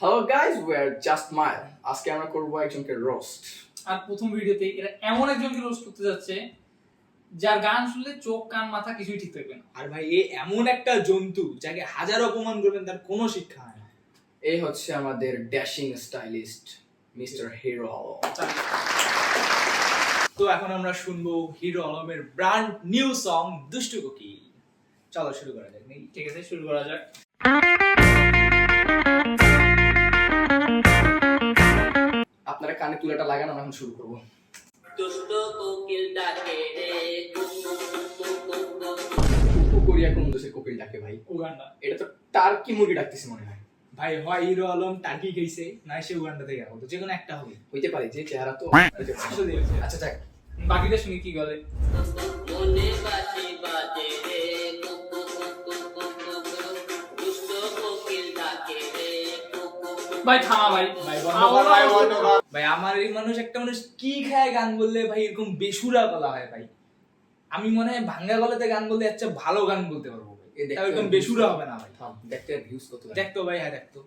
Hello guys, we are just mile. আজকে আমরা করব একজনকে রোস্ট। আর প্রথম ভিডিওতে এরা এমন একজনকে রোস্ট করতে যাচ্ছে যার গান শুনলে চোখ কান মাথা কিছুই ঠিক থাকবে না। আর ভাই এ এমন একটা জন্তু যাকে হাজার অপমান করবেন তার কোনো শিক্ষা হয় না। এই হচ্ছে আমাদের dashing stylist mister hero Alam. তো এখন আমরা শুনবো হিরো আলমের ব্র্যান্ড নিউ সং দুষ্টু কোকিল। চলো শুরু করা যাক নাকি? ঠিক আছে, শুরু করা যাক। আপনারা কানে তুলাটা লাগান, আমরা এখন শুরু করব। দুষ্ট কোকিল ডাকে রে কোরিয়া কোন দেশের কোকিল ডাকে ভাই? উগান্ডা। এটা তো টার্কি মুরগি ডাকতেছে মনে হয়। ভাই হয় হিরো আলম টার্কি খেয়েছে, না সে উগান্ডা থেকে আগত, যে কোনো একটা হবে। হইতে পারে, যে চেহারা তো। আচ্ছা যাক, বাকিটা শুনি কি বলে। মনে বাজে বাজে রে দুষ্ট কোকিল ডাকে রে ভাই থামা ভাই। ভাই আমার এই মানুষ একটা মানুষ কি খায় গান বললে ভাই এরকম বেসুরা গলা হয় ভাই। আমি মনে হয় ভাঙ্গা গলাতে গান বলতে আচ্ছা ভালো গান বলতে পারবো ভাই, তাও এরকম বেসুরা হবে না ভাই। থাম, দেখতে ভিউজ কত। দেখতো ভাই, হ্যাঁ দেখতো।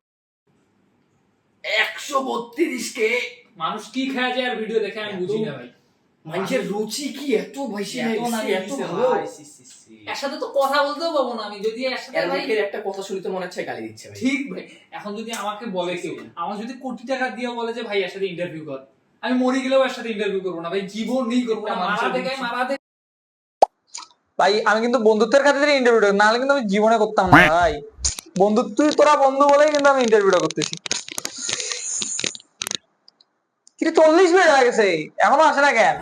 132K। মানুষ কি খায় যায় আর ভিডিও দেখে আমি বুঝি না ভাই। মানুষের রুচি কি এত বেশি হয়ে এত না গেছে, এত ভালো। ভাই, সি সি সি। একসাথে তো কথা বলতেও পাবো না আমি, যদি একসাথে এর ভাই। মুখের একটা কথা শুনতে মনে হচ্ছে গালি দিচ্ছে ভাই। ঠিক ভাই, এখন যদি আমাকে বলে কেউ, আমার যদি কোটি টাকা দিয়ে বলে যে ভাই এর সাথে ইন্টারভিউ কর, আমি মরে গেলেও এর সাথে ইন্টারভিউ করবো না ভাই, জীবনই করবো না। মারা দেখে মারা দেখে। ভাই আমি কিন্তু বন্ধুত্বের খাতিরে ইন্টারভিউটা, নাহলে কিন্তু আমি জীবনে করতাম না ভাই। তোরা বন্ধু বলেই কিন্তু আমি ইন্টারভিউটা করতেছি। কিন্তু 40 মিনিট হয়ে গেছে, এখনো আসে না কেন?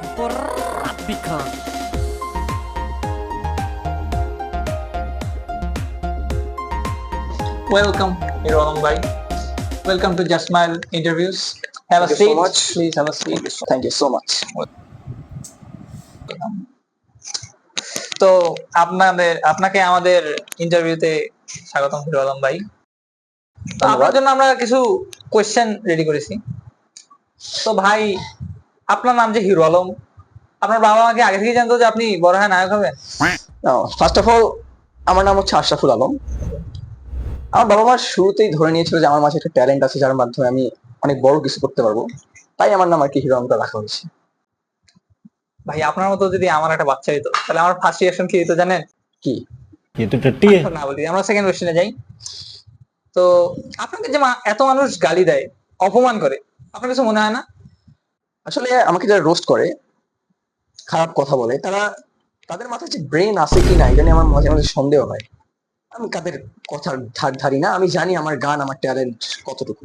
ওয়েলকাম হিরো আলম ভাই, welcome to just mile interviews. Have a Thank you so seat much. Please, have a seat. Thank you so much. তো আপনাকে আমাদের ইন্টারভিউতে স্বাগতম হিরো আলম ভাই। তো আপনার জন্য আমরা কিছু কোয়েশ্চেন রেডি করেছি। তো ভাই, আপনার নাম যে হিরো আলম, আপনার বাবা মাকে আগে থেকে জানতো যে আপনি বড় হয়ে নায়ক হবেন? ফার্স্ট অফ অল, আমার নাম হচ্ছে আশরাফুল আলম। আমার বাবা মা শুরুতেই ধরে নিয়েছিল যে আমার মাঝে একটা ট্যালেন্ট আছে যার মাধ্যমে আমি অনেক বড় কিছু করতে পারবো, তাই আমার নাম আর কি হিরো আলমটা রাখা হয়েছে। ভাই আপনার মতো যদি আমার একটা বাচ্চা হইতো, তাহলে আমার ফার্স্ট রিঅ্যাকশন কি হইতো জানেন? কি? আচ্ছা, না বলি, আমরা সেকেন্ড কোশ্চেনে যাই। তো আপনাকে যে এত মানুষ গালি দেয়, অপমান করে, আপনার কিছু মনে হয় না? আসলে আমাকে যারা রোস্ট করে, খারাপ কথা বলে, তাদের মাথায় যে ব্রেন আছে কি না এটা নিয়ে আমার মাঝে মাঝে সন্দেহ হয়। আমি তাদের কথার ধার ধারি না, আমি জানি আমার গান, আমার ট্যালেন্ট কতটুকু।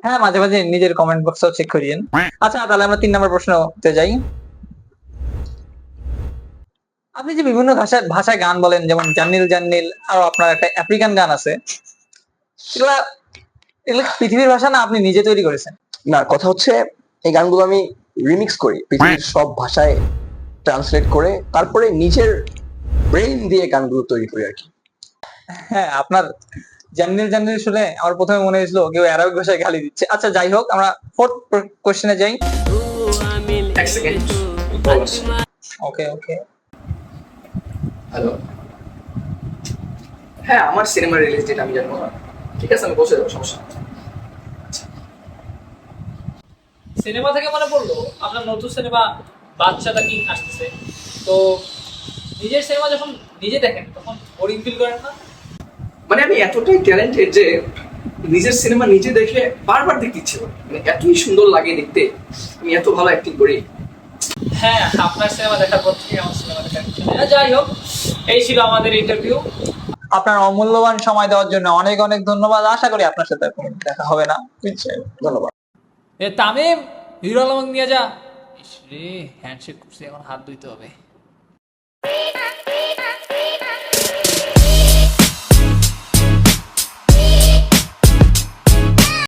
হ্যাঁ, মাঝে মাঝে নিজের কমেন্ট বক্সও চেক করিয়েন। আচ্ছা, তাহলে আমরা 3 নম্বর প্রশ্নতে যাই। আপনি যে বিভিন্ন ভাষায় গান বলেন, যেমন জান্নিল জান্নিল, আর আপনার একটা আফ্রিকান গান আছে, এগুলা এগুলো পৃথিবীর ভাষা না, আপনি নিজে তৈরি করেছেন? না, কথা হচ্ছে এই গানগুলো আমি রিমিক্স করি, পৃথিবীর সব ভাষায় ট্রান্সলেট করে তারপরে নিজের ব্রেন দিয়ে গানগুলো তৈরি করি আর কি। হ্যাঁ, আপনার জান্নিল জান্নিল শুনে আমার প্রথমে মনে হয়েছিল কেউ অ্যারাবিক ভাষায় গালি দিচ্ছে। আচ্ছা যাই হোক, আমরা 4th কোশ্চেনে যাই। এক সেকেন্ড। ওকে ওকে। হ্যালো, হ্যাঁ আমার সিনেমা রিলিজ ডেট আমি জানবো না। ঠিক আছে, আমি বসে যাবো, সমস্যা নেই। সিনেমা থেকে মনে পড়লো, আপনার নতুন সিনেমা বাচ্চাটা কি আসতেছে, তো নিজের সিনেমা যখন নিজে দেখেন তখন বোরিং ফিল করেন না? মানে আমি এতটাই ট্যালেন্টেড যে নিজের সিনেমা নিজে দেখে বারবার দেখতে ইচ্ছে করে, মানে এতই সুন্দর লাগে দেখতে, আমি এত ভালো অ্যাক্টিং করি। হ্যাঁ, আপনার সিনেমা দেখার পর থেকে আমার সিনেমা দেখার ইচ্ছে নেই। যাই হোক, এই ছিল আমাদের ইন্টারভিউ। আপনার অমূল্যবান সময় দেওয়ার জন্য অনেক অনেক ধন্যবাদ। আশা করি আপনার সাথে আর কোনো দেখা হবে না। ধন্যবাদ। তামিম, হিরো আলম নিয়ে যা। ইস রে, হ্যান্ডশেক করছি, এখন হাত ধুইতে হবে।